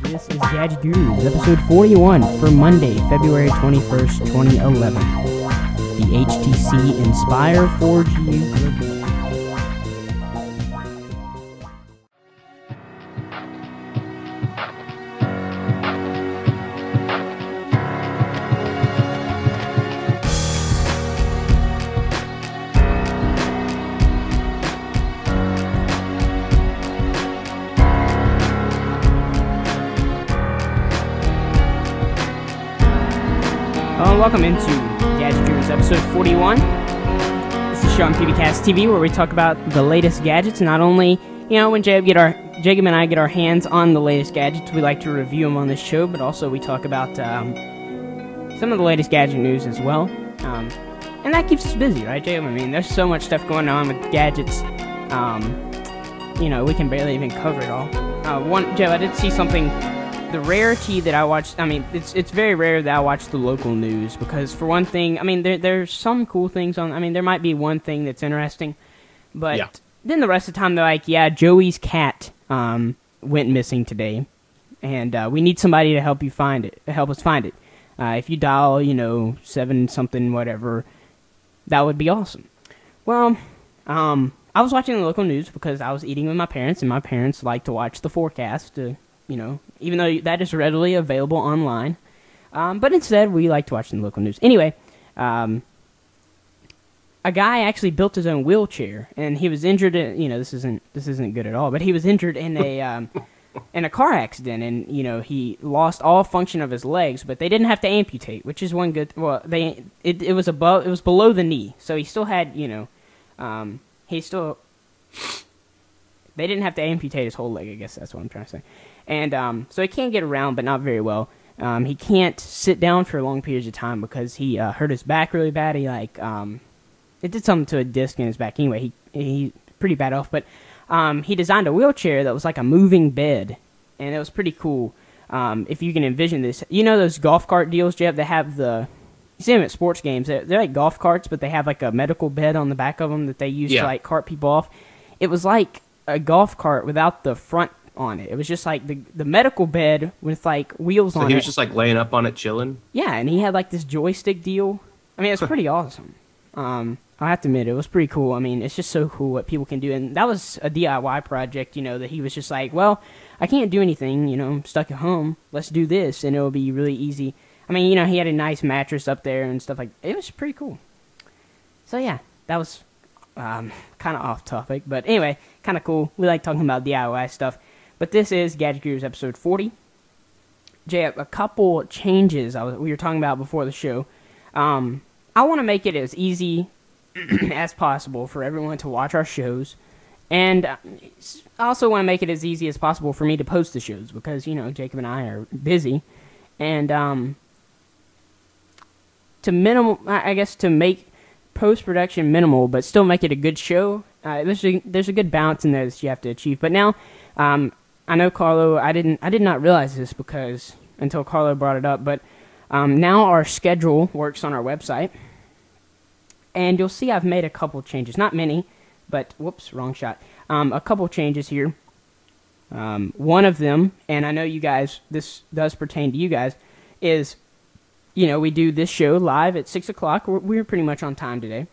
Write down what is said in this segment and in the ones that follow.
This is Gadget Gurus, episode 41 for Monday, February 21st, 2011. The HTC Inspire 4G. Welcome into Gadget Gurus episode 41. This is a show on pbcasttv where we talk about the latest gadgets. Not only, when Jacob and I get our hands on the latest gadgets, we like to review them on this show, but also we talk about some of the latest gadget news as well. And that keeps us busy, right, Jacob? I mean, there's so much stuff going on with gadgets. We can barely even cover it all. Jacob, I did see something. The rarity that I watch, it's very rare that I watch the local news because, for one thing, there's some cool things on, there might be one thing that's interesting, but then the rest of the time they're like, Joey's cat went missing today, and we need somebody to help us find it. If you dial, 7 something, whatever, that would be awesome. Well, I was watching the local news because I was eating with my parents, and my parents like to watch the forecast even though that is readily available online. But instead, we like to watch the local news. Anyway, a guy actually built his own wheelchair, and he was injured in, this isn't good at all, but he was injured in a car accident, and, he lost all function of his legs, but they didn't have to amputate, which is one good, it was below the knee, so he still had, they didn't have to amputate his whole leg, I guess that's what I'm trying to say. And so he can't get around, but not very well. He can't sit down for long periods of time because he hurt his back really bad. He it did something to a disc in his back. Anyway, he pretty bad off. But he designed a wheelchair that was like a moving bed, and it was pretty cool. If you can envision this, those golf cart deals, Jeff, they have you see them at sports games. They're like golf carts, but they have like a medical bed on the back of them that they use to like cart people off. It was like a golf cart without the front on it. It was just like the medical bed with like wheels on it. So he was just like laying up on it chilling? Yeah, and he had like this joystick deal. It's pretty awesome. I have to admit, it was pretty cool. It's just so cool what people can do. And that was a DIY project, that he was just like, well, I can't do anything, I'm stuck at home. Let's do this, and it'll be really easy. He had a nice mattress up there and stuff like that. It was pretty cool. So yeah, that was kind of off topic. But anyway, kind of cool. We like talking about DIY stuff. But this is Gadget Gears episode 40. Jay, a couple changes we were talking about before the show. I want to make it as easy as possible for everyone to watch our shows. And I also want to make it as easy as possible for me to post the shows because, Jacob and I are busy. And to make post-production minimal but still make it a good show, there's a good balance in there that you have to achieve. But now, I know Carlo, I did not realize this until Carlo brought it up, but now our schedule works on our website, and you'll see I've made a couple changes. Not many, but, whoops, wrong shot. A couple changes here. One of them, and I know you guys, this does pertain to you guys, is, we do this show live at 6 o'clock. We're pretty much on time today.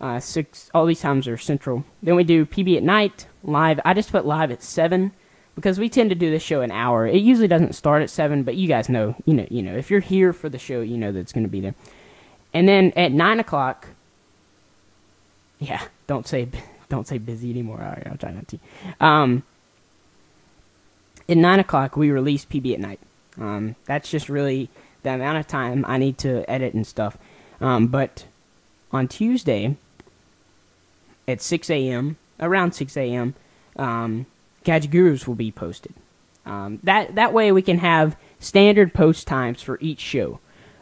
All these times are central. Then we do PB at night, live. I just put live at 7. Because we tend to do this show an hour. It usually doesn't start at 7, but you guys know, if you're here for the show, you know that it's going to be there. And then at 9 o'clock, don't say busy anymore. All right, I'll try not to. At 9 o'clock, we release PB at night. That's just really the amount of time I need to edit and stuff. But on Tuesday, at 6 a.m., around 6 a.m., Gadget Gurus will be posted. That way we can have standard post times for each show.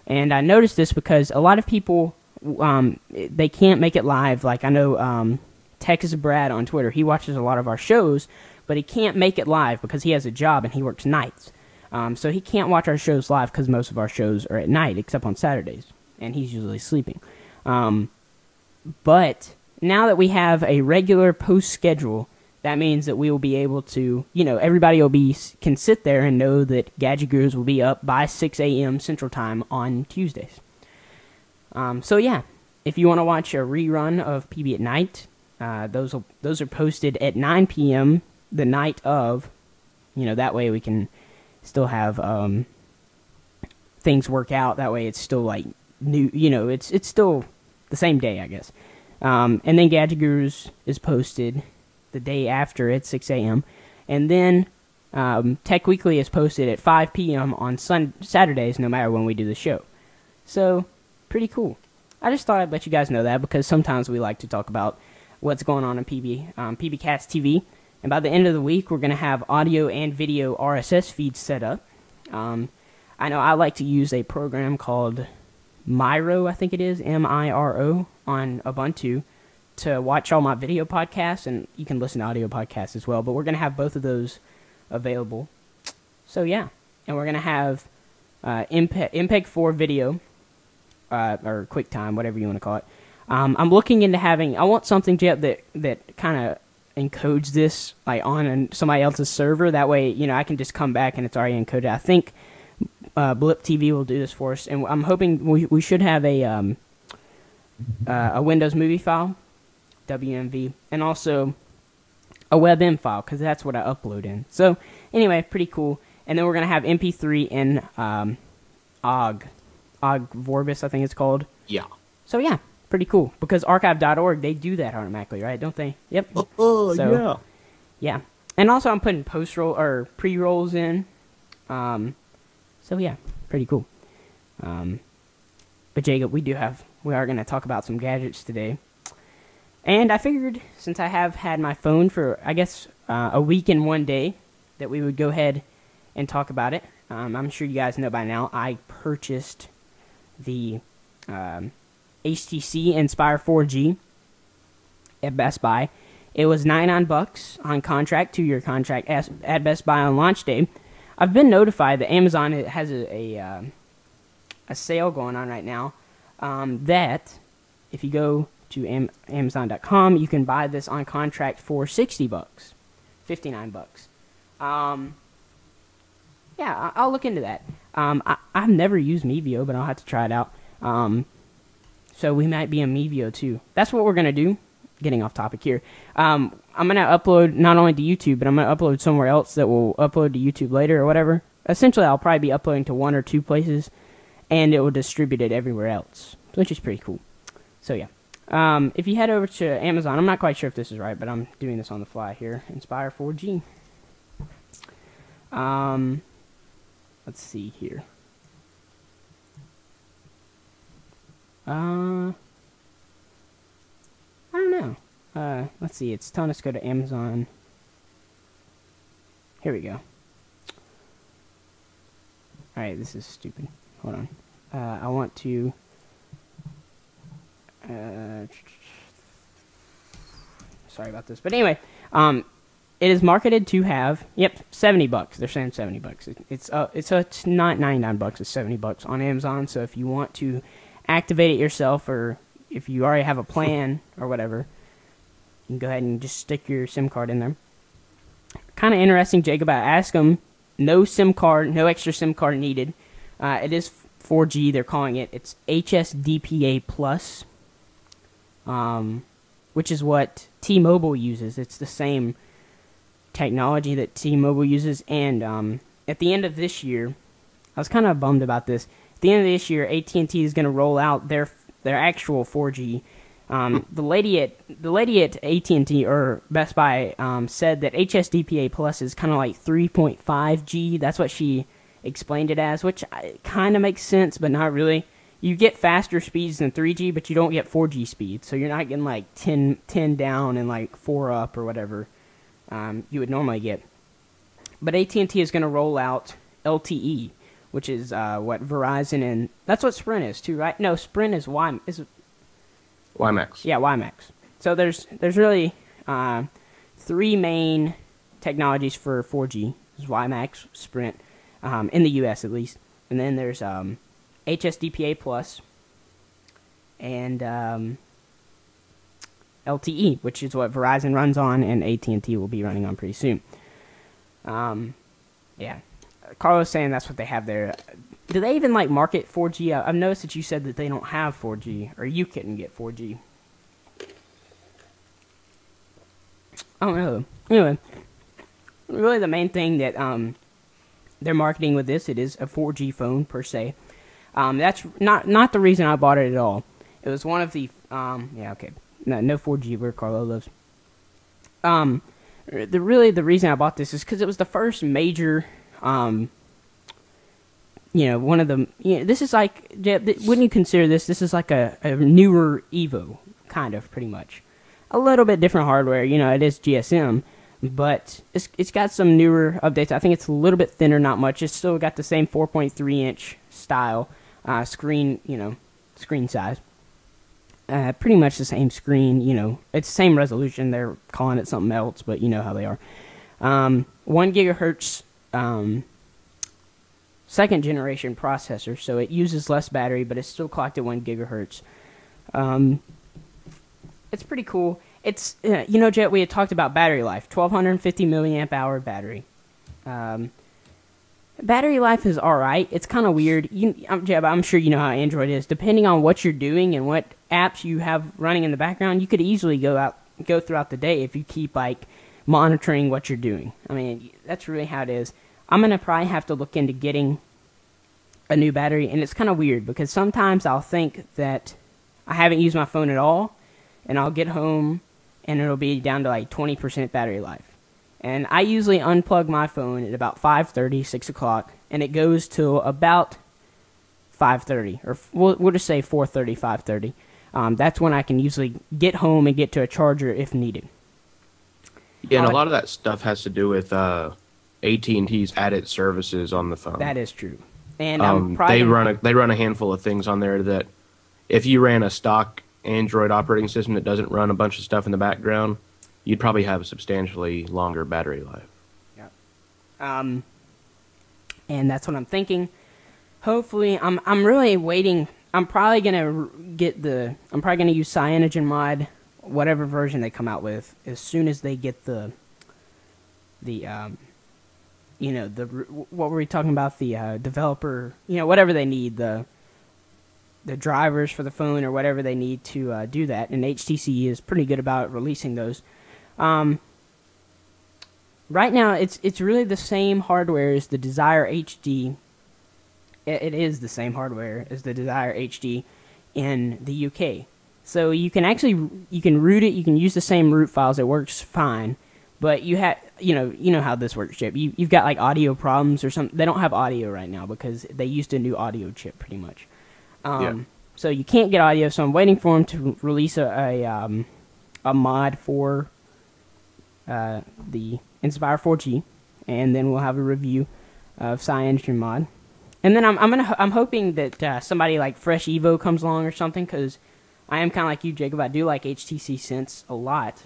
And I noticed this because a lot of people, they can't make it live. Like I know Texas Brad on Twitter, he watches a lot of our shows, but he can't make it live because he has a job and he works nights. So he can't watch our shows live because most of our shows are at night, except on Saturdays. And he's usually sleeping. But now that we have a regular post schedule that means that we will be able to, everybody can sit there and know that Gadget Gurus will be up by 6 a.m. Central Time on Tuesdays. So yeah, if you want to watch a rerun of PB at Night, those are posted at 9 p.m. the night of. That way we can still have things work out. That way it's still like new. It's still the same day, I guess. And then Gadget Gurus is posted the day after at 6 a.m. And then Tech Weekly is posted at 5 p.m. on Saturdays, no matter when we do the show. So, pretty cool. I just thought I'd let you guys know that because sometimes we like to talk about what's going on in pbcasttv. And by the end of the week, we're going to have audio and video RSS feeds set up. I know I like to use a program called Miro, I think it is, Miro, on Ubuntu to watch all my video podcasts, and you can listen to audio podcasts as well, but we're going to have both of those available. So yeah, and we're going to have MPEG-4 video, or QuickTime, whatever you want to call it. I'm looking into I want something that kind of encodes this like on somebody else's server. That way, I can just come back and it's already encoded. I think Blip TV will do this for us, and I'm hoping we should have a Windows movie file, WMV, and also a WebM file because that's what I upload in. So anyway, pretty cool. And then we're gonna have MP3 in OGG Vorbis, I think it's called. Yeah. So yeah, pretty cool because archive.org, they do that automatically, right? Don't they? Yep. Oh so, yeah. Yeah. And also I'm putting pre-rolls in. So yeah, pretty cool. But Jacob, we are going to talk about some gadgets today. And I figured since I have had my phone for, I guess, a week and 1 day, that we would go ahead and talk about it. I'm sure you guys know by now, I purchased the HTC Inspire 4G at Best Buy. It was $99 on contract, 2-year contract at Best Buy on launch day. I've been notified that Amazon has a sale going on right now. That if you go to Amazon.com, you can buy this on contract for $60, $59. Yeah, I'll look into that. I've never used Mevio, but I'll have to try it out. So we might be in Mevio too. That's what we're gonna do. Getting off topic here. I'm going to upload not only to YouTube, but I'm going to upload somewhere else that will upload to YouTube later or whatever. Essentially, I'll probably be uploading to 1 or 2 places, and it will distribute it everywhere else, which is pretty cool. So, yeah. If you head over to Amazon, I'm not quite sure if this is right, but I'm doing this on the fly here. Inspire 4G. Let's see here. I don't know. Let's see. It's telling us to go to Amazon. Here we go. Alright, this is stupid. Hold on. I want to... sorry about this. But anyway, it is marketed to have... Yep, $70. They're saying $70. It's not $99. It's $70 on Amazon. So if you want to activate it yourself, or if you already have a plan or whatever, you can go ahead and just stick your SIM card in there. Kind of interesting, Jacob. I asked them, no SIM card, no extra SIM card needed. It is 4G, they're calling it. It's HSDPA Plus, which is what T-Mobile uses. It's the same technology that T-Mobile uses. And at the end of this year, I was kind of bummed about this. At the end of this year, AT&T is going to roll out their actual 4G. The lady at AT&T or Best Buy said that HSDPA Plus is kind of like 3.5G. That's what she explained it as, which kind of makes sense, but not really. You get faster speeds than 3G, but you don't get 4G speeds, so you're not getting like 10 down and like 4 up or whatever you would normally get. But AT&T is going to roll out LTE, which is what Verizon and that's what Sprint is too, right? No, Sprint is WiMAX. Yeah, WiMAX. So there's really 3 main technologies for 4G. There's WiMAX, Sprint, in the U.S. at least, and then there's HSDPA Plus, and LTE, which is what Verizon runs on, and AT&T will be running on pretty soon. Yeah. Carlos saying that's what they have there. Do they even like market 4G? I've noticed that you said that they don't have 4G, or you couldn't get 4G. I don't know. Anyway, really the main thing that they're marketing with this, it is a 4G phone per se. That's not the reason I bought it at all. It was one of the yeah, okay, no 4G where Carlo lives. The reason I bought this is because it was the first major one of the, this is like, wouldn't you consider this is like a newer Evo, kind of, pretty much. A little bit different hardware, it is GSM, but it's got some newer updates. I think it's a little bit thinner, not much. It's still got the same 4.3-inch style screen, screen size. Pretty much the same screen, it's the same resolution. They're calling it something else, but you know how they are. 1 gigahertz second generation processor, so it uses less battery, but it's still clocked at 1 gigahertz. It's pretty cool. It's Jet, we had talked about battery life, 1250 milliamp hour battery. Battery life is alright. It's kind of weird. Jeb, I'm sure you know how Android is. Depending on what you're doing and what apps you have running in the background, you could easily go throughout the day if you keep monitoring what you're doing. I mean, that's really how it is. I'm going to probably have to look into getting a new battery, and it's kind of weird because sometimes I'll think that I haven't used my phone at all, and I'll get home, and it'll be down to 20% battery life. And I usually unplug my phone at about 5:30, 6 o'clock, and it goes till about 5:30, or we'll just say 4:30, 5:30. That's when I can usually get home and get to a charger if needed. Yeah, and a lot of that stuff has to do with AT&T's added services on the phone. That is true. And they run a handful of things on there that if you ran a stock Android operating system that doesn't run a bunch of stuff in the background, you'd probably have a substantially longer battery life. Yeah. And that's what I'm thinking. Hopefully, I'm really waiting. I'm probably gonna use CyanogenMod, whatever version they come out with, as soon as they get what were we talking about? The developer, whatever they need, the drivers for the phone or whatever they need to do that. And HTC is pretty good about releasing those. Right now, it's really the same hardware as the Desire HD. It is the same hardware as the Desire HD in the UK. So you can root it. You can use the same root files. It works fine. But you have, you know how this works, Chip. You've got audio problems or something. They don't have audio right now because they used a new audio chip, pretty much. So you can't get audio. So I'm waiting for them to release a mod for the Inspire 4G, and then we'll have a review of CyanogenMod. And then I'm hoping that somebody like Fresh Evo comes along or something, because I am kind of like you, Jacob. I do like HTC Sense a lot.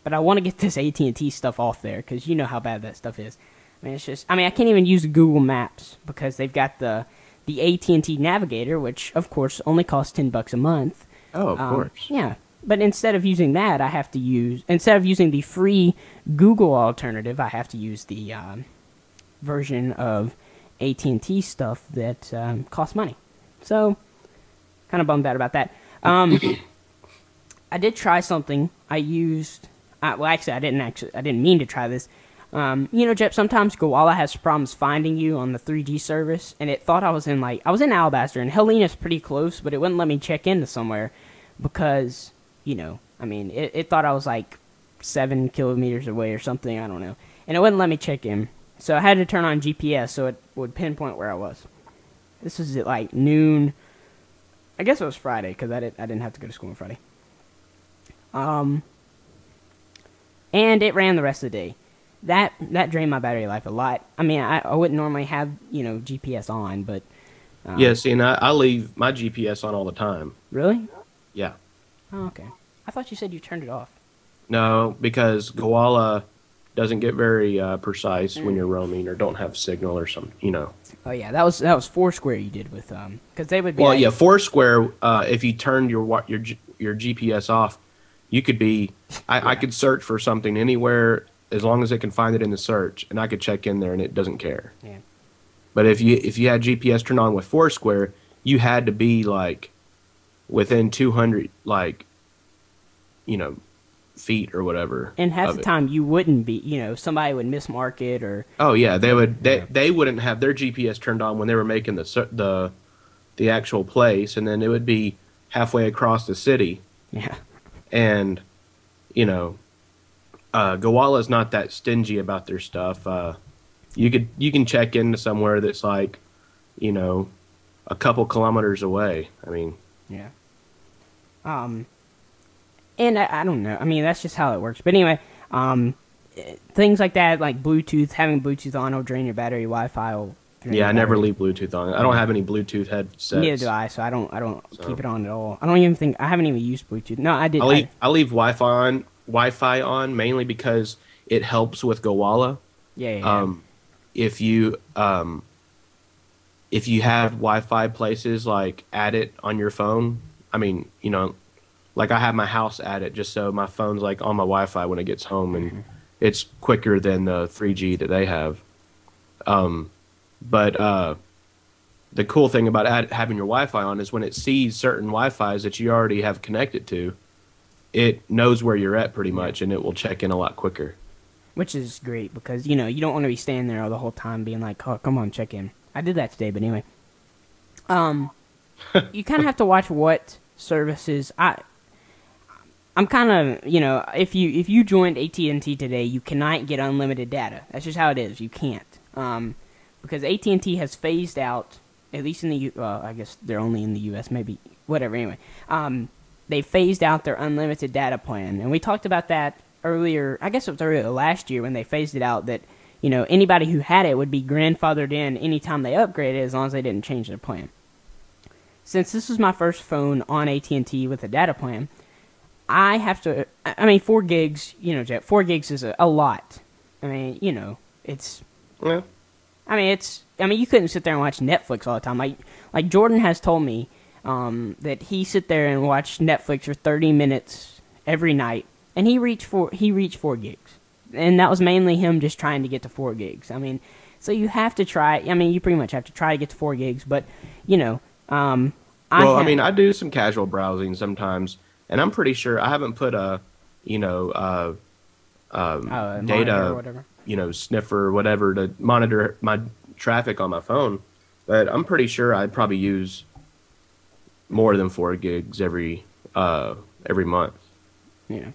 But I want to get this AT&T stuff off there, because you know how bad that stuff is. I mean, I can't even use Google Maps because they've got the AT&T Navigator, which of course only costs $10 a month. Oh, of course. Yeah, but instead of using that, instead of using the free Google alternative, I have to use the version of AT&T stuff that costs money. So, kind of bummed out about that. I did try something. I used. Well, actually, I didn't mean to try this. Jep, sometimes Koala has problems finding you on the 3G service, and it thought I was in Alabaster, and Helena's pretty close, but it wouldn't let me check into somewhere because, it thought I was 7 kilometers away or something, I don't know, and it wouldn't let me check in, so I had to turn on GPS so it would pinpoint where I was. This was at noon. I guess it was Friday because I didn't have to go to school on Friday. And it ran the rest of the day. That drained my battery life a lot. I mean, I wouldn't normally have, GPS on, but... yeah, see, and I leave my GPS on all the time. Really? Yeah. Oh, okay. I thought you said you turned it off. No, because Koala doesn't get very precise when you're roaming or don't have signal or something, Oh, yeah, that was Foursquare you did with, because they would be... Well, yeah, Foursquare, if you turned your GPS off, You could be, I could search for something anywhere as long as it can find it in the search, and I could check in there and it doesn't care. Yeah. But if you had GPS turned on with Foursquare, you had to be like within 200 feet or whatever. And half the time you wouldn't be, somebody would mismark it or. Oh yeah, they wouldn't have their GPS turned on when they were making the actual place, and then it would be halfway across the city. Yeah. And Gowala's not that stingy about their stuff. You can check into somewhere that's like, a couple kilometers away. I mean, yeah. And I don't know. I mean, that's just how it works. But anyway, things like that, like Bluetooth, having Bluetooth on will drain your battery. Wi-Fi will. Yeah, I never leave Bluetooth on. I don't have any Bluetooth headsets. Neither do I. So I don't keep it on at all. I don't even think I haven't even used Bluetooth. No, I did. I leave Wi-Fi on mainly because it helps with Gowala. Yeah. If you have Wi-Fi places, like add it on your phone. I mean, like I have my house at it just so my phone's like on my Wi-Fi when it gets home, and it's quicker than the 3G that they have. But the cool thing about having your Wi-Fi on is when it sees certain Wi-Fis that you already have connected to, it knows where you're at pretty much, and it will check in a lot quicker. Which is great because, you don't want to be standing there all the whole time being like, oh, come on, check in. I did that today, but anyway. You kind of have to watch what services. I'm kind of, if you joined AT&T today, you cannot get unlimited data. That's just how it is. You can't. Because AT&T has phased out, at least in the I guess they're only in the U.S., maybe, whatever, anyway. They phased out their unlimited data plan, and we talked about that earlier, I guess it was earlier last year when they phased it out, that, anybody who had it would be grandfathered in anytime they upgraded as long as they didn't change their plan. Since this was my first phone on AT&T with a data plan, I have to, 4 gigs, Jet, 4 gigs is a lot. I mean, it's... Yeah. You couldn't sit there and watch Netflix all the time. Like Jordan has told me that he sit there and watch Netflix for 30 minutes every night, and he reached 4 gigs, and that was mainly him just trying to get to 4 gigs. So you have to try. You pretty much have to try to get to 4 gigs, but I do some casual browsing sometimes, and I'm pretty sure I haven't put a data or whatever. Sniffer or whatever to monitor my traffic on my phone, but I'm pretty sure I'd probably use more than 4 gigs every month. Yeah.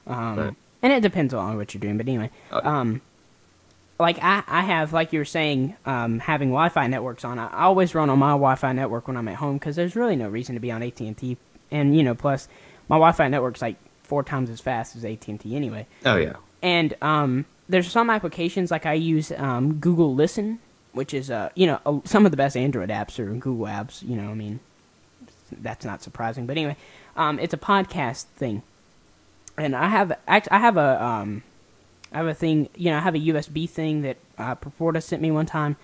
And it depends on what you're doing, but anyway. Like I have, like you were saying, having Wi-Fi networks on. I always run on my Wi-Fi network when I'm at home because there's really no reason to be on AT&T, and plus my Wi-Fi network's like 4 times as fast as AT&T anyway. Oh yeah. And there's some applications, like I use Google Listen, which is some of the best Android apps are Google apps. That's not surprising, but anyway, it's a podcast thing, and I have a thing. I have a USB thing that Purporta sent me one time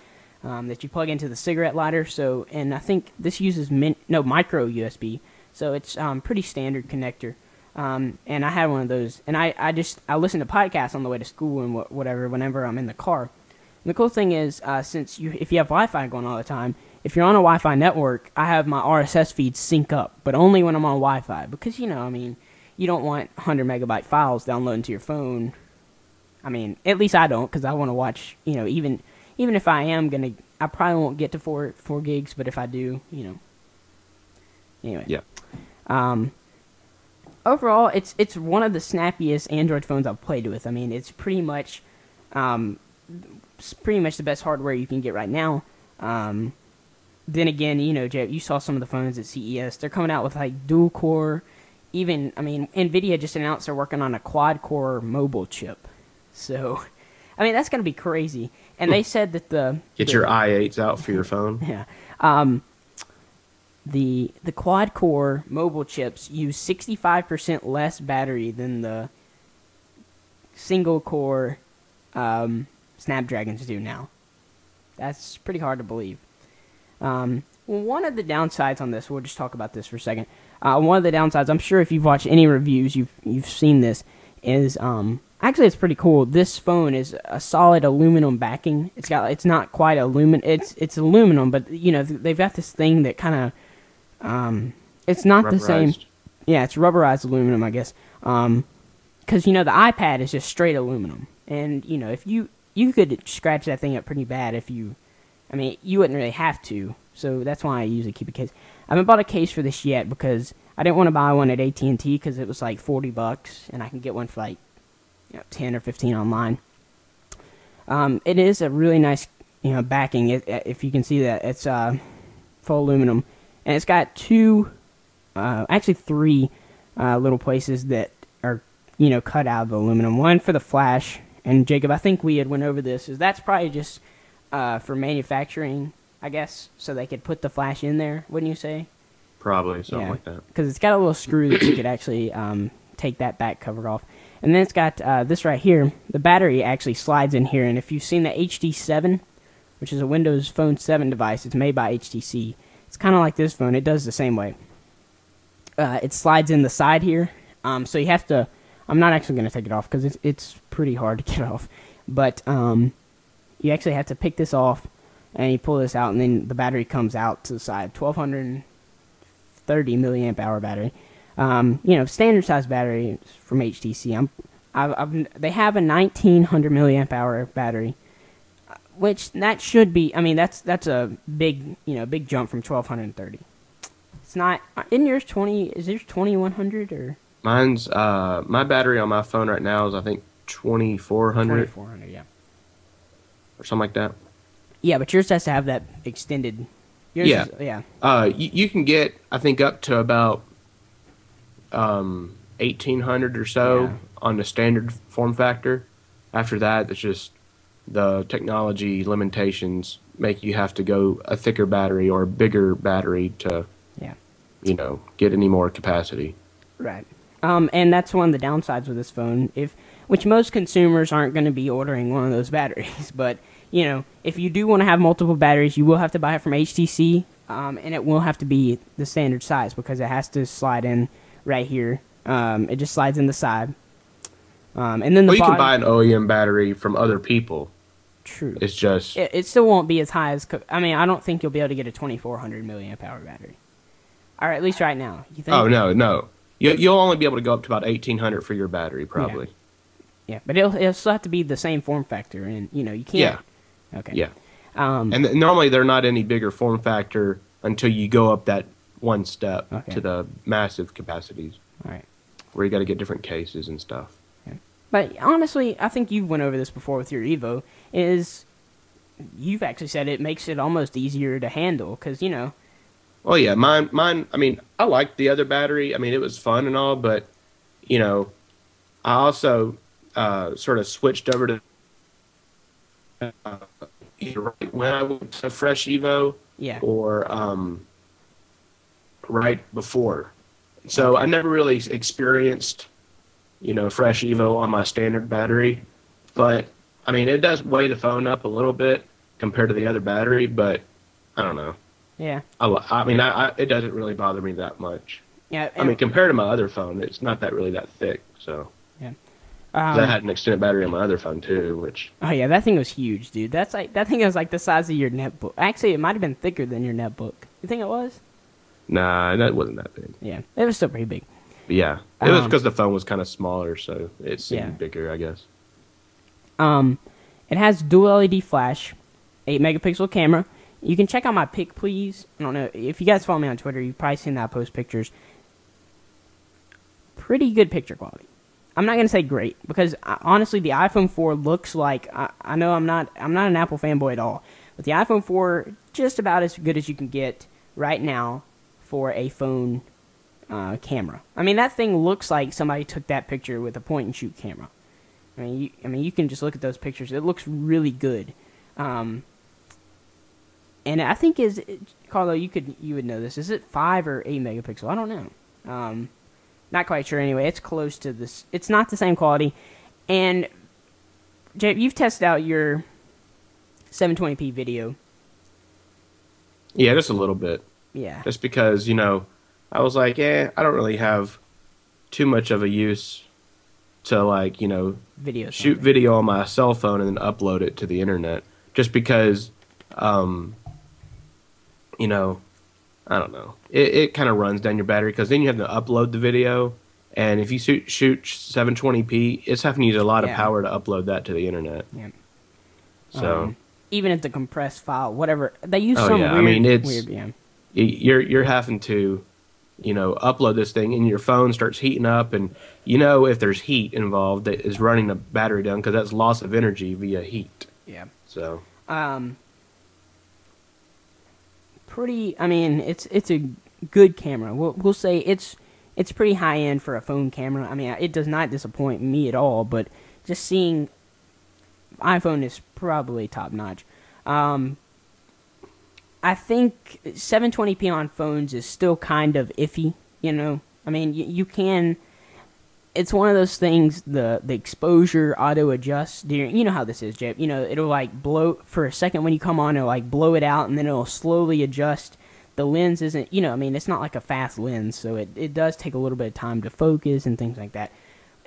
that you plug into the cigarette lighter. So, and I think this uses micro USB, so it's pretty standard connector. And I had one of those, and I listen to podcasts on the way to school and whatever whenever I'm in the car. And the cool thing is, if you have Wi-Fi going all the time, if you're on a Wi-Fi network, I have my RSS feeds sync up, but only when I'm on Wi-Fi because you don't want 100 megabyte files downloading to your phone. At least I don't, because I want to watch. Even if I am gonna, I probably won't get to 4 gigs, but if I do, Anyway. Yeah. Overall, it's one of the snappiest Android phones I've played with. It's pretty much the best hardware you can get right now. Then again, Jeff, you saw some of the phones at CES. They're coming out with like dual core. Even, NVIDIA just announced they're working on a quad core mobile chip. So, that's going to be crazy. And they said that Get your i8s out for your phone. Yeah. The quad core mobile chips use 65% less battery than the single core Snapdragons do now. That's pretty hard to believe. One of the downsides on this, we'll just talk about this for a second. One of the downsides, I'm sure if you've watched any reviews, you've seen this, is actually it's pretty cool. This phone is a solid aluminum backing. It's not quite aluminum. It's aluminum, but you know they've got this thing that kind of it's not the same. Yeah, it's rubberized aluminum, I guess. Because you know the iPad is just straight aluminum, and you know if you could scratch that thing up pretty bad if you, I mean you wouldn't really have to. So that's why I usually keep a case. I haven't bought a case for this yet because I didn't want to buy one at AT&T because it was like $40, and I can get one for like 10 or 15 online. It is a really nice backing. If you can see that, it's full aluminum, and it's got actually three little places that are cut out of the aluminum. One for the flash, and Jacob, I think we had went over this. That's probably just for manufacturing, I guess, so they could put the flash in there. Wouldn't you say? Probably something like that. Because it's got a little screw that you could actually take that back cover off. And then it's got this right here. The battery actually slides in here, and if you've seen the HD7, which is a Windows Phone 7 device, it's made by HTC. It's kind of like this phone. It does the same way. It slides in the side here, so you have to. I'm not actually going to take it off because it's pretty hard to get off. But you actually have to pick this off, and you pull this out, and then the battery comes out to the side. 1230 milliamp hour battery. Standard size battery from HTC. They have a 1900 milliamp hour battery, which that should be. I mean, that's a big big jump from 1230. It's not. Isn't yours 20? Is yours 2100 or? Mine's my battery on my phone right now is I think 2400. 2400, yeah. Or something like that. Yeah, but yours has to have that extended. Yeah. You can get I think up to about 1800 or so on the standard form factor. After that, it's just the technology limitations make you have to go a thicker battery or a bigger battery to get any more capacity. Right. And that's one of the downsides with this phone, which most consumers aren't going to be ordering one of those batteries. But, if you do want to have multiple batteries, you will have to buy it from HTC, and it will have to be the standard size because it has to slide in right here. It just slides in the side. And then you can buy an OEM battery from other people. True. It's just... It still won't be as high as... I mean, I don't think you'll be able to get a 2400 milliamp hour battery. Or at least right now. You think? Oh, no. You'll only be able to go up to about 1800 for your battery, probably. Yeah, but it'll still have to be the same form factor, and you can't. Yeah. Okay. Yeah. And normally they're not any bigger form factor until you go up that one step to the massive capacities. All right. Where you got to get different cases and stuff. Okay. But honestly, I think you've went over this before with your Evo. You've actually said it makes it almost easier to handle because Well, yeah, mine. I mean, I liked the other battery. I mean, it was fun and all, but I also sort of switched over to either right when I went to Fresh Evo, or right before. So I never really experienced, Fresh Evo on my standard battery, but I mean, it does weigh the phone up a little bit compared to the other battery, but I don't know. Yeah. I mean, it doesn't really bother me that much. Yeah. I mean, compared to my other phone, it's not really that thick. So. Yeah. 'Cause I had an extended battery on my other phone too, which. Oh yeah, that thing was huge, dude. That thing was like the size of your netbook. Actually, it might have been thicker than your netbook. You think it was? Nah, that wasn't that big. Yeah, it was still pretty big. But yeah, it was because the phone was kind of smaller, so it seemed bigger, I guess. It has dual LED flash, 8 megapixel camera. You can check out my pic, please. I don't know if you guys follow me on Twitter. You've probably seen that I post pictures. Pretty good picture quality. I'm not gonna say great because honestly, the iPhone 4 looks like I know I'm not an Apple fanboy at all, but the iPhone 4 just about as good as you can get right now for a phone camera. I mean, that thing looks like somebody took that picture with a point and shoot camera. I mean, you can just look at those pictures. It looks really good. And I think Carlo, you would know this. Is it 5 or 8 megapixel? I don't know. Not quite sure anyway. It's close to this. It's not the same quality. And Jay, you've tested out your 720p video. Yeah, just a little bit. Yeah. Just because, I was like, I don't really have too much of a use to like, Video shoot something. video on my cell phone and then upload it to the internet. Just because, um, you know, I don't know. It kind of runs down your battery because then you have to upload the video. And if you shoot 720p, it's having to use a lot of Yeah. power to upload that to the internet. Yeah. So, Even if the compressed file, whatever they use oh some yeah, weird, I mean weird, yeah. you're having to, upload this thing, and your phone starts heating up, and if there's heat involved, that is running the battery down because that's loss of energy via heat. Yeah. So, Pretty. I mean, it's a good camera. We'll say it's pretty high end for a phone camera. I mean, it does not disappoint me at all. But just seeing iPhone is probably top notch. I think 720p on phones is still kind of iffy. I mean, you can. It's one of those things. The exposure auto adjusts. You know how this is, Jep. It'll like blow for a second when you come on. It'll like blow it out, and then it'll slowly adjust. The lens isn't. I mean, it's not like a fast lens, so it does take a little bit of time to focus and things like that.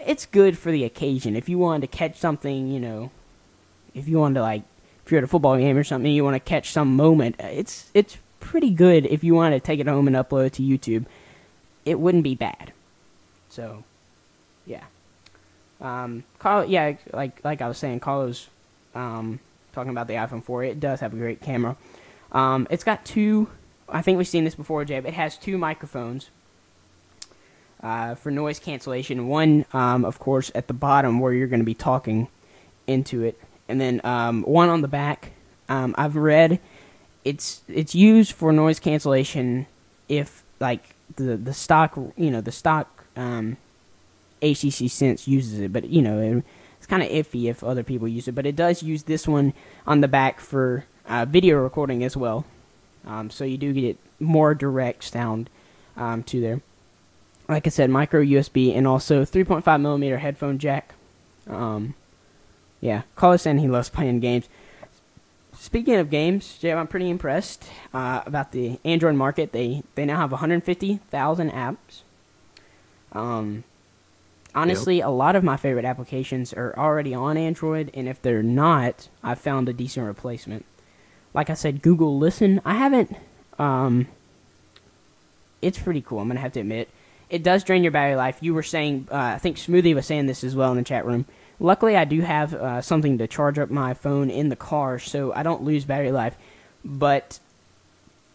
It's good for the occasion. If you wanted to catch something, if you wanted to like, if you're at a football game or something, you want to catch some moment. It's pretty good if you want to take it home and upload it to YouTube. It wouldn't be bad. So. Yeah. Carl, yeah, like I was saying, Carlos, talking about the iPhone 4, it does have a great camera. It's got two, I think we've seen this before, Jeb. It has two microphones for noise cancellation. One, of course, at the bottom where you're going to be talking into it, and then one on the back. I've read it's used for noise cancellation if like the stock, the stock HTC Sense uses it, but it's kind of iffy if other people use it. But it does use this one on the back for video recording as well, so you do get more direct sound to there. Like I said, micro USB and also 3.5mm headphone jack. Yeah, Carlos saying he loves playing games. Speaking of games, Jay, I'm pretty impressed about the Android market. They now have 150,000 apps. Honestly, a lot of my favorite applications are already on Android, and if they're not, I've found a decent replacement. Like I said, Google Listen, I haven't, it's pretty cool, I'm going to have to admit. It does drain your battery life. You were saying, I think Smoothie was saying this as well in the chat room. Luckily, I do have something to charge up my phone in the car, so I don't lose battery life. But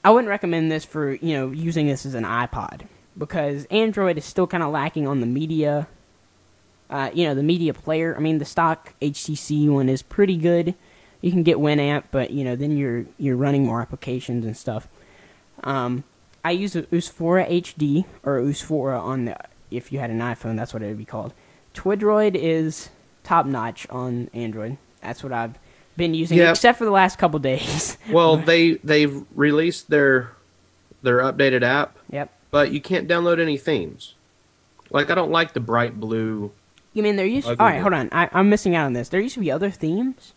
I wouldn't recommend this for, using this as an iPod, because Android is still kind of lacking on the media. The media player. I mean, the stock HTC one is pretty good. You can get Winamp, but then you're running more applications and stuff. I use Usphora HD or Usphora on the. If you had an iPhone, that's what it would be called. Twidroid is top notch on Android. That's what I've been using, except for the last couple days. Well, they've released their updated app. Yep. But you can't download any themes. Like, I don't like the bright blue. You mean there used? All right, hold on. I'm missing out on this. There used to be other themes.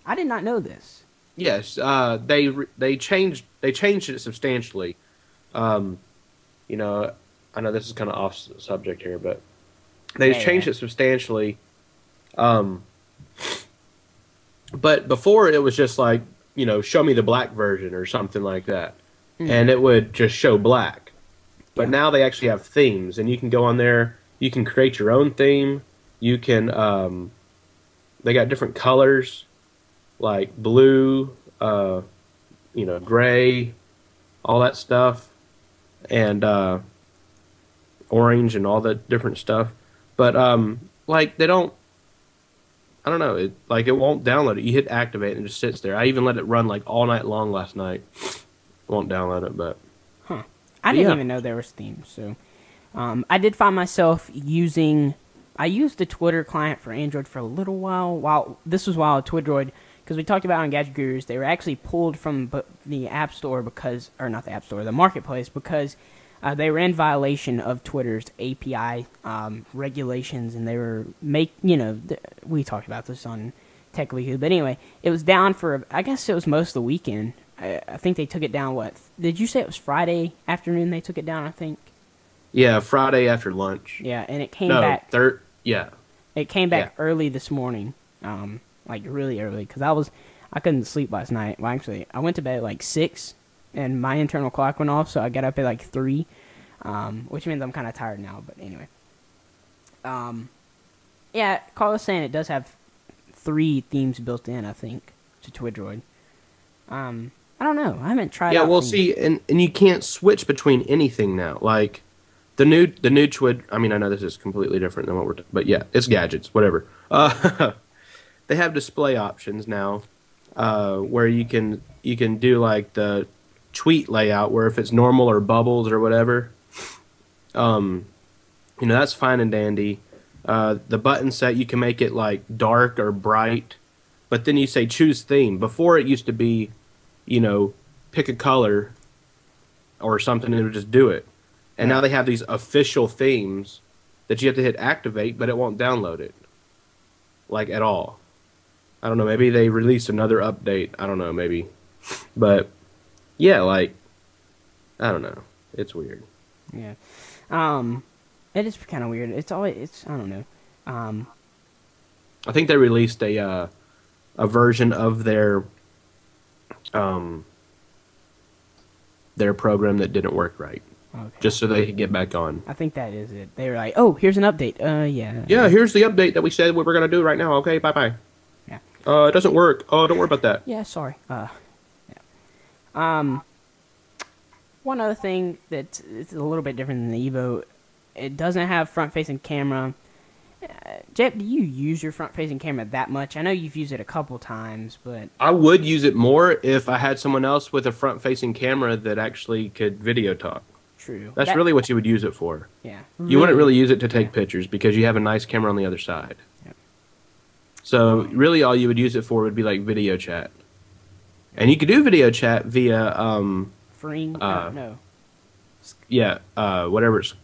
I did not know this. Yes, they changed it substantially. I know this is kind of off subject here, but they changed it substantially. But before it was just like, show me the black version or something like that, and it would just show black. But now they actually have themes, and you can go on there. You can create your own theme. You can, they got different colors, like blue, gray, all that stuff, and orange and all that different stuff. But, they don't, I don't know, it won't download it. You hit activate and it just sits there. I even let it run like all night long last night. Won't download it, but. Huh. I didn't even know there was themes, so. I did find myself I used the Twitter client for Android for a little while. This was while Twidroid, because we talked about on Gadget Gurus, they were actually pulled from the App Store the Marketplace, because they were in violation of Twitter's API regulations, and they were we talked about this on Tech Weekly, but anyway, it was down for, I guess it was most of the weekend. I think they took it down, did you say it was Friday afternoon they took it down, I think? Yeah, Friday after lunch. Yeah, and it came No, back. Yeah. It came back Yeah. early this morning, like really early, because I couldn't sleep last night. Well, actually, I went to bed at like 6, and my internal clock went off, so I got up at like 3, which means I'm kind of tired now. But anyway, yeah, Carl was saying it does have 3 themes built in, I think, to Twidroid. I don't know. I haven't tried. Yeah, out well, themes. see, and you can't switch between anything now. Like the new Twid. I mean, I know this is completely different than what we're. But yeah, it's gadgets, whatever. They have display options now, where you can do like the tweet layout, where if it's normal or bubbles or whatever, that's fine and dandy. The button set, you can make it like dark or bright, but then you say choose theme. Before it used to be, pick a color or something and it would just do it. And now they have these official themes that you have to hit activate, but it won't download it. Like, at all. I don't know, maybe they released another update. I don't know, maybe. But, yeah, like, I don't know. It's weird. Yeah. It is kind of weird. I don't know. I think they released a version of their program that didn't work right. Okay. Just so they could get back on. I think that is it. They were like, "Oh, here's an update." Yeah. Yeah, here's the update that we said we were gonna do right now. Okay, bye. Yeah. It doesn't work. Oh, don't worry about that. Yeah. Sorry. Yeah. One other thing that is a little bit different than the Evo, it doesn't have front-facing camera. Jet, do you use your front-facing camera that much? I know you've used it a couple times, but I would use it more if I had someone else with a front-facing camera that actually could video talk. true. That's really what you would use it for. Yeah. You wouldn't really use it to take pictures because you have a nice camera on the other side. Yeah. So really all you would use it for would be like video chat. And you could do video chat via Freeing? No. yeah, whatever it's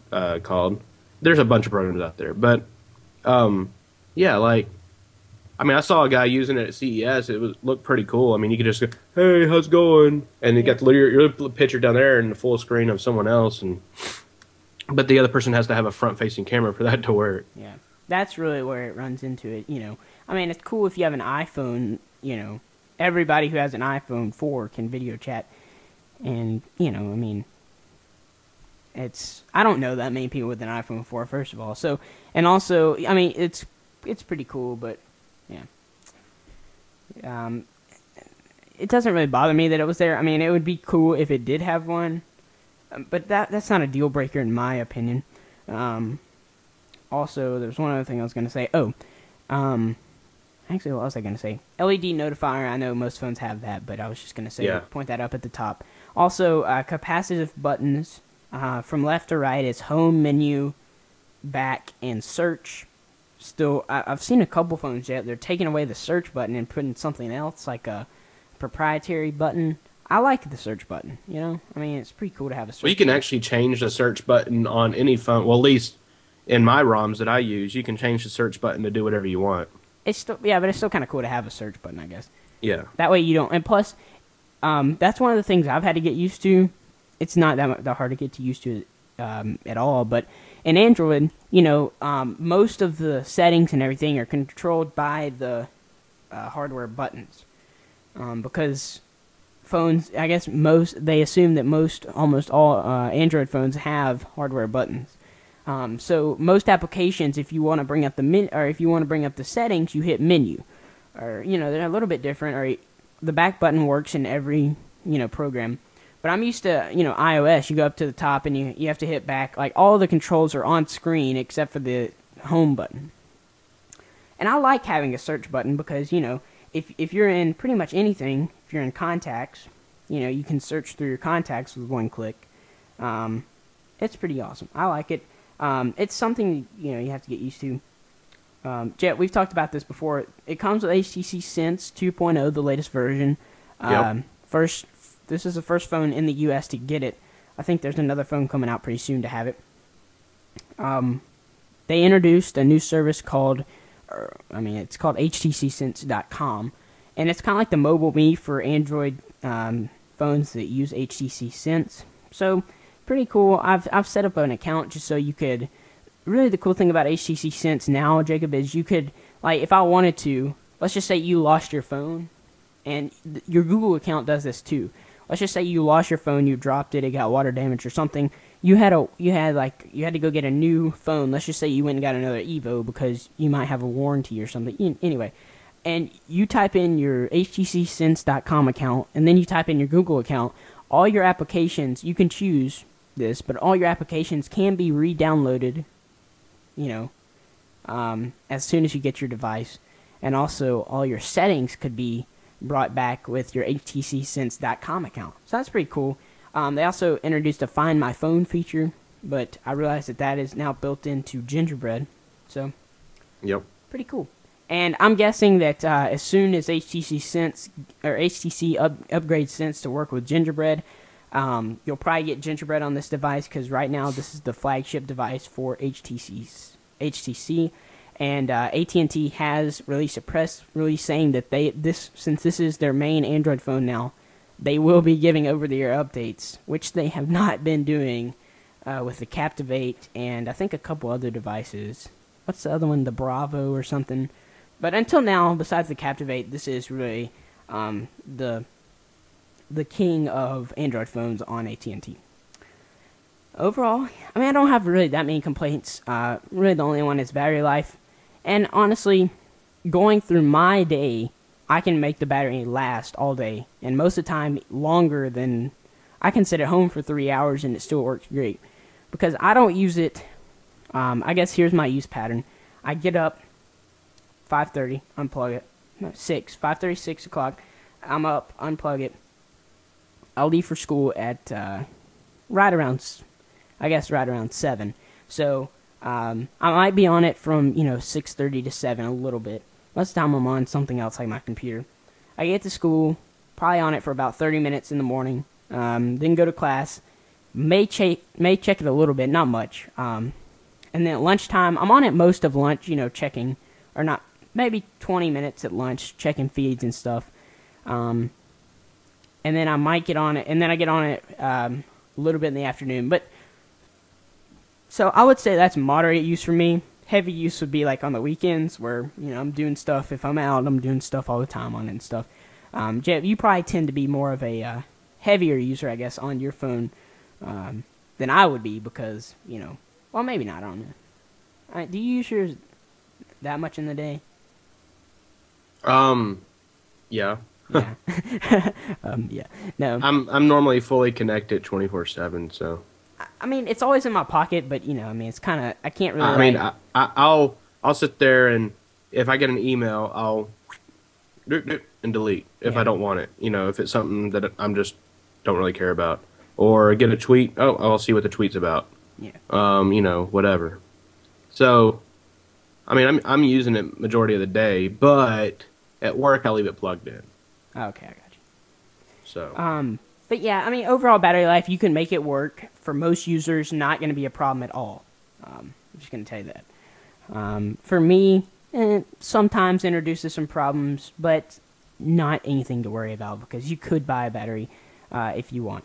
called. There's a bunch of programs out there, but yeah, like, I mean, I saw a guy using it at CES. It looked pretty cool. I mean, you could just go, "Hey, how's it going?" And you got your picture down there in the full screen of someone else, but the other person has to have a front-facing camera for that to work. Yeah. That's really where it runs into it, I mean, it's cool if you have an iPhone, everybody who has an iPhone 4 can video chat. And, I mean, I don't know that many people with an iPhone 4, first of all. So, and also, I mean, it's pretty cool, but, yeah. It doesn't really bother me that it was there. I mean, it would be cool if it did have one, but that's not a deal breaker in my opinion. Also, there's one other thing I was going to say. Actually, what was I going to say? LED notifier, I know most phones have that, but I was just going to say, point that up at the top. Also, capacitive buttons. From left to right is home, menu, back, and search. Still, I've seen a couple phones yet. They're taking away the search button and putting something else, like a proprietary button. I like the search button, I mean, it's pretty cool to have a search Well, you can button. actually change the search button on any phone. Well, at least in my ROMs that I use, you can change the search button to do whatever you want. It's still, yeah, but it's still kind of cool to have a search button, I guess. Yeah. That way you don't, and plus, that's one of the things I've had to get used to. It's not that hard to get used to at all, but in Android, most of the settings and everything are controlled by the hardware buttons, because phones, I guess they assume that almost all Android phones have hardware buttons. So most applications, if you want to bring up the settings, you hit menu, or they're a little bit different. Or the back button works in every program. But I'm used to, iOS, you go up to the top and you have to hit back. Like, all the controls are on screen except for the home button. And I like having a search button because, if you're in pretty much anything, if you're in contacts, you can search through your contacts with one click. It's pretty awesome. I like it. It's something, you have to get used to. Jet, we've talked about this before. It comes with HTC Sense 2.0, the latest version. Yep. This is the first phone in the U.S. to get it. I think there's another phone coming out pretty soon to have it. They introduced a new service called HTCsense.com, and it's kind of like the mobile me for Android phones that use HTC Sense. So pretty cool. I've set up an account just so you could. Really, the cool thing about HTC Sense now, Jacob, is you could, like, if I wanted to, let's just say you lost your phone, and your Google account does this too. Let's just say you lost your phone, you dropped it, it got water damage or something. You had to go get a new phone. Let's just say you went and got another Evo because you might have a warranty or something. Anyway, and you type in your htcsense.com account, and then you type in your Google account. All your applications, you can choose this, but all your applications can be re-downloaded, as soon as you get your device. And also, all your settings could be brought back with your htcsense.com account. So that's pretty cool. They also introduced a Find My Phone feature, but I realized that is now built into Gingerbread. So, yep, pretty cool. And I'm guessing that as soon as HTC Sense or HTC upgrades Sense to work with Gingerbread, you'll probably get Gingerbread on this device because right now this is the flagship device for HTC. And AT&T has released a press release saying that since this is their main Android phone now, they will be giving over-the-air updates, which they have not been doing with the Captivate and I think a couple other devices. What's the other one? The Bravo or something. But until now, besides the Captivate, this is really the king of Android phones on AT&T. Overall, I mean, I don't have really that many complaints. Really, the only one is battery life. And honestly, going through my day, I can make the battery last all day. And most of the time, longer than... I can sit at home for 3 hours and it still works great. Because I don't use it... I guess here's my use pattern. I get up 5:30, unplug it. No, 5:30, 6 o'clock. I'm up, unplug it. I'll leave for school at right around 7. So I might be on it from 6:30 to 7 a little bit. Most of the time I'm on something else like my computer. I get to school, probably on it for about 30 minutes in the morning. Then go to class. May check it a little bit, not much. And then at lunchtime, I'm on it most of lunch, checking, or not, maybe 20 minutes at lunch, checking feeds and stuff. And then I might get on it, and then I get on it a little bit in the afternoon. But so I would say that's moderate use for me. Heavy use would be like on the weekends where I'm doing stuff. If I'm out, I'm doing stuff all the time on it and stuff. Jeff, you probably tend to be more of a heavier user, I guess, on your phone than I would be because well, maybe not. I don't know. Do you use yours that much in the day? Yeah. Yeah. Yeah. No. I'm normally fully connected 24/7, so. I mean, it's always in my pocket, but it's kind of I can't really. I mean, I'll sit there and if I get an email, I'll and delete if I don't want it. If it's something that I'm just don't really care about, or get a tweet. Oh, I'll see what the tweet's about. Yeah. Whatever. So, I mean, I'm using it majority of the day, but at work I leave it plugged in. Okay, I got you. So. But yeah, I mean, overall battery life, you can make it work. For most users, not going to be a problem at all. I'm just going to tell you that. For me, sometimes introduces some problems, but not anything to worry about because you could buy a battery if you want.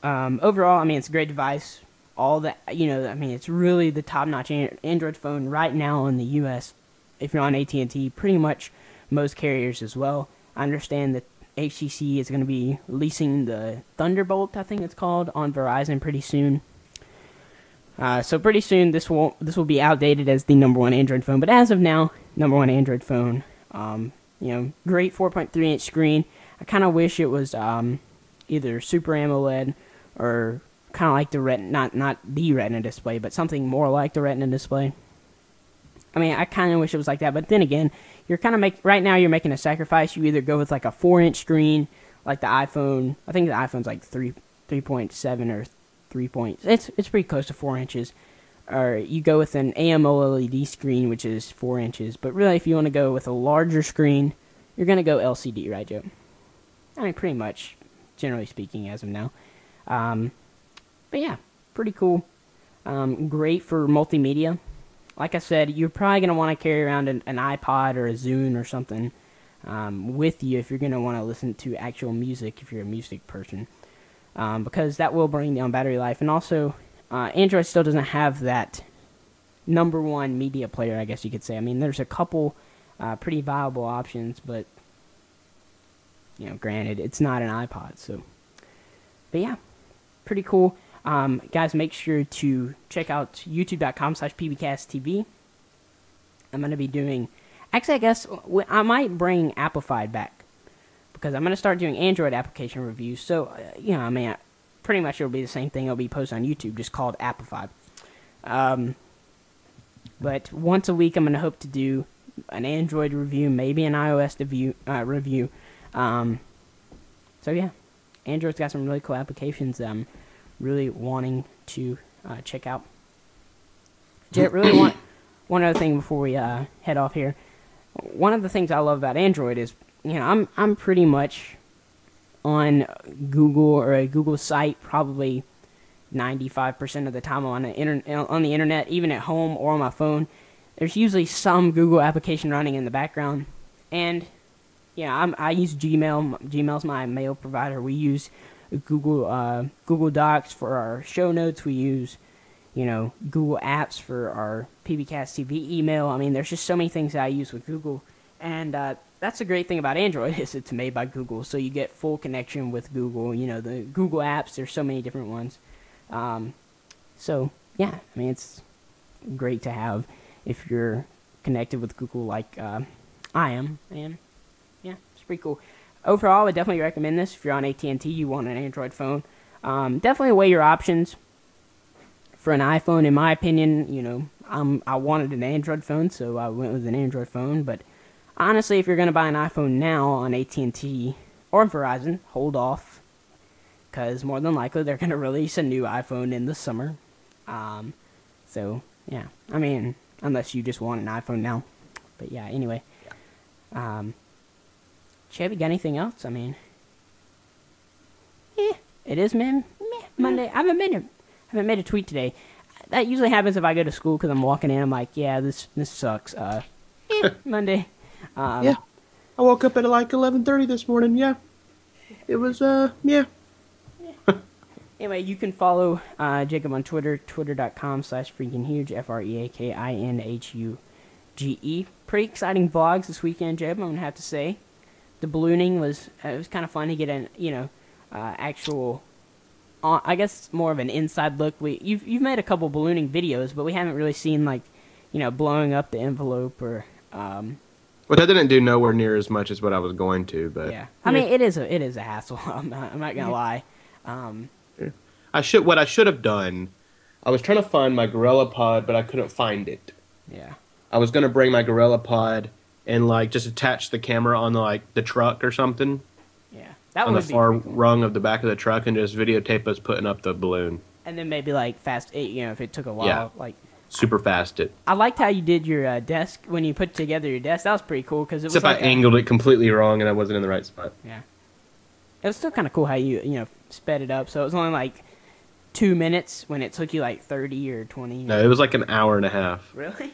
Overall, I mean, it's a great device. All that, I mean, it's really the top-notch Android phone right now in the U.S. If you're on AT&T, pretty much most carriers as well. I understand that HTC is going to be releasing the Thunderbolt, I think it's called, on Verizon pretty soon. So pretty soon this will be outdated as the #1 Android phone, but as of now, #1 Android phone. Great 4.3-inch screen. I kind of wish it was either Super AMOLED or kind of like the not the Retina display, but something more like the Retina display. I mean, I kind of wish it was like that, but then again, you're kind of right now you're making a sacrifice. You either go with like a 4-inch screen, like the iPhone. I think the iPhone's like 3.7 or 3. It's pretty close to 4 inches. Or you go with an AMOLED screen, which is 4 inches. But really, if you want to go with a larger screen, you're gonna go LCD, right, Joe? I mean, pretty much, generally speaking, as of now. But yeah, pretty cool. Great for multimedia. Like I said, you're probably going to want to carry around an iPod or a Zune or something with you if you're going to want to listen to actual music, if you're a music person. because that will bring down battery life. And also, Android still doesn't have that number one media player, I guess you could say. I mean, there's a couple pretty viable options, but granted, it's not an iPod. So, but yeah, pretty cool. Guys, make sure to check out youtube.com/pbcasttv. I'm going to be doing... Actually, I guess I might bring Applified back, because I'm going to start doing Android application reviews. So, I mean, pretty much it'll be the same thing. It'll be posted on YouTube, just called Applified. But once a week, I'm going to hope to do an Android review, maybe an iOS review. So, yeah, Android's got some really cool applications that I'm really wanting to check out. One other thing before we head off here. One of the things I love about Android is, I'm pretty much on Google or a Google site probably 95% of the time on the internet, even at home or on my phone. There's usually some Google application running in the background, and I use Gmail. Gmail's my mail provider. We use Google Docs for our show notes. We use Google Apps for our pbcasttv email. I mean, there's just so many things that I use with Google, and that's the great thing about Android is it's made by Google, so you get full connection with Google. The Google Apps. There's so many different ones. So yeah, I mean, it's great to have if you're connected with Google like I am, and yeah, it's pretty cool. Overall, I would definitely recommend this if you're on AT&T, you want an Android phone. Definitely weigh your options. For an iPhone, in my opinion, I wanted an Android phone, so I went with an Android phone. But honestly, if you're going to buy an iPhone now on AT&T or Verizon, hold off, because more than likely they're going to release a new iPhone in the summer. So, yeah, I mean, unless you just want an iPhone now. But yeah, anyway. Chevy, got anything else? I mean, it is, man. Monday. I haven't made a tweet today. That usually happens if I go to school because I'm walking in. I'm like, yeah, this sucks. Monday. Yeah, I woke up at like 11:30 this morning. Yeah, it was yeah. Anyway, you can follow Jacob on Twitter, twitter.com/freakinghuge, FREAKINHUGE. Pretty exciting vlogs this weekend, Jacob, I'm gonna have to say. The ballooning was kind of fun to get an actual. I guess more of an inside look. You've made a couple ballooning videos, but we haven't really seen blowing up the envelope or. Well, that didn't do nowhere near as much as what I was going to, but yeah, I mean it is a hassle. I'm not gonna lie. What I should have done, I was trying to find my Gorilla Pod, but I couldn't find it. Yeah. I was gonna bring my Gorilla Pod and just attach the camera on the truck or something. Yeah, that on would the be far cool. rung of the back of the truck and just videotape us putting up the balloon. And then maybe if it took a while, Yeah. Super fast it. I liked how you did your desk when you put together your desk. That was pretty cool because it was Except I angled it completely wrong and I wasn't in the right spot. Yeah. It was still kind of cool how you sped it up. So it was only 2 minutes when it took you 30 or 20. No, it was like an hour and a half. Really?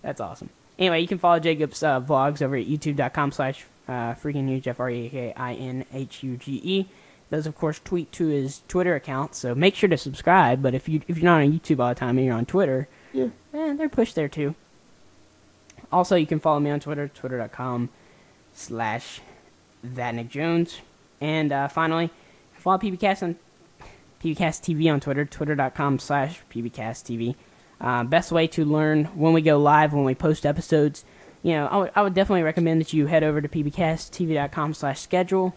That's awesome. Anyway, you can follow Jacob's vlogs over at youtube.com/freakinghuge, FREAKINHUGE. Does, of course, tweet to his Twitter account, so make sure to subscribe. But if you're not on YouTube all the time and you're on Twitter, yeah, they're pushed there too. Also, you can follow me on Twitter, twitter.com/ThatNickJones. And finally, follow PBCast TV on Twitter, twitter.com/PBCastTV. Best way to learn when we go live, when we post episodes. I would definitely recommend that you head over to pbcasttv.com/schedule.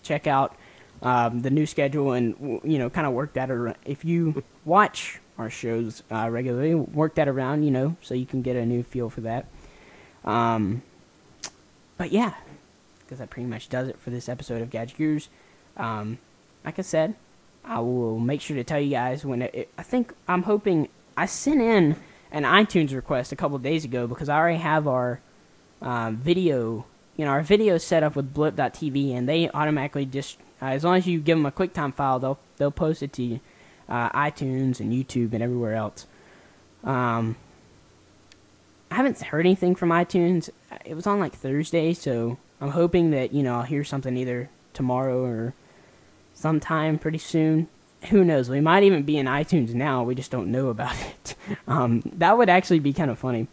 Check out the new schedule and kind of work that around. If you watch our shows regularly, work that around, so you can get a new feel for that. But yeah, because that pretty much does it for this episode of Gadget Gurus. Like I said, I will make sure to tell you guys when I'm hoping. I sent in an iTunes request a couple of days ago because I already have our video, our video set up with blip.tv, and they automatically just, as long as you give them a QuickTime file, they'll post it to iTunes and YouTube and everywhere else. I haven't heard anything from iTunes. It was on Thursday, so I'm hoping that I'll hear something either tomorrow or sometime pretty soon. Who knows? We might even be in iTunes now. We just don't know about it. That would actually be kind of funny.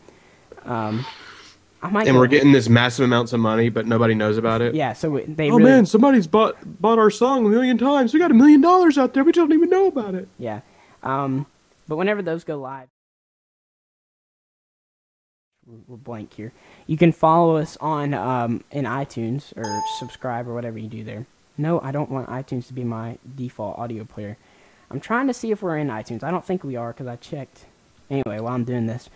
We're getting this massive amounts of money, but nobody knows about it. Yeah, so man, somebody's bought our song 1 million times. We got $1 million out there. We don't even know about it. Yeah. But whenever those go live, we're blank here. You can follow us on in iTunes or subscribe or whatever you do there. No, I don't want iTunes to be my default audio player. I'm trying to see if we're in iTunes. I don't think we are because I checked. Anyway, while I'm doing this,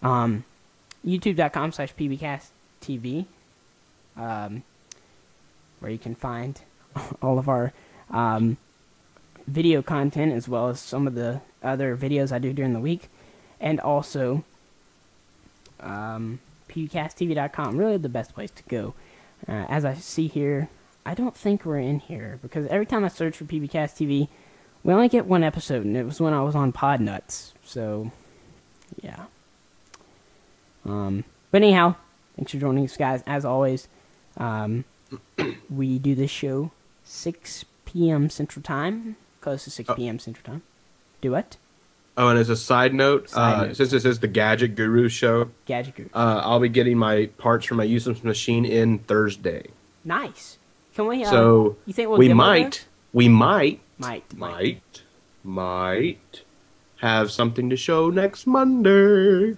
youtube.com/pbcasttv, where you can find all of our video content as well as some of the other videos I do during the week, and also pbcasttv.com, really the best place to go. As I see here, I don't think we're in here because every time I search for pbcasttv, we only get one episode, and it was when I was on Podnuts. So, yeah. But anyhow, thanks for joining us, guys. As always, we do this show 6 p.m. Central Time, close to 6 p.m. Central Time. Do what? Oh, and as a side note, since this is the Gadget Guru show, I'll be getting my parts for my useless machine in Thursday. Nice. Can we? So you think we'll we might have something to show next Monday.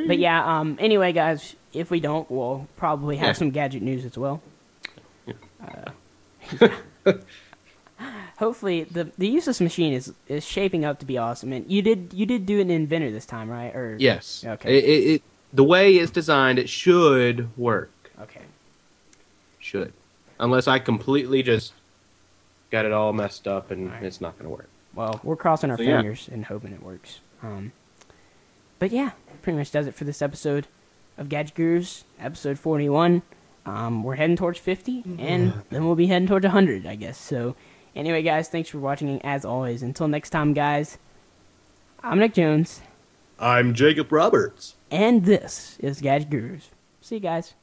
But yeah. Anyway, guys, if we don't, we'll probably have some Gadget news as well. Hopefully, the useless machine is shaping up to be awesome. And you did do an inventor this time, right? Or yes. Okay. It the way it's designed, it should work. Okay. Should, unless I completely just got it all messed up and it's not going to work. Well, we're crossing our fingers and hoping it works. But yeah, pretty much does it for this episode of Gadget Gurus, episode 41. We're heading towards 50, and then we'll be heading towards 100, I guess. So, anyway, guys, thanks for watching, and as always, until next time, guys, I'm Nick Jones. I'm Jacob Roberts. And this is Gadget Gurus. See you guys.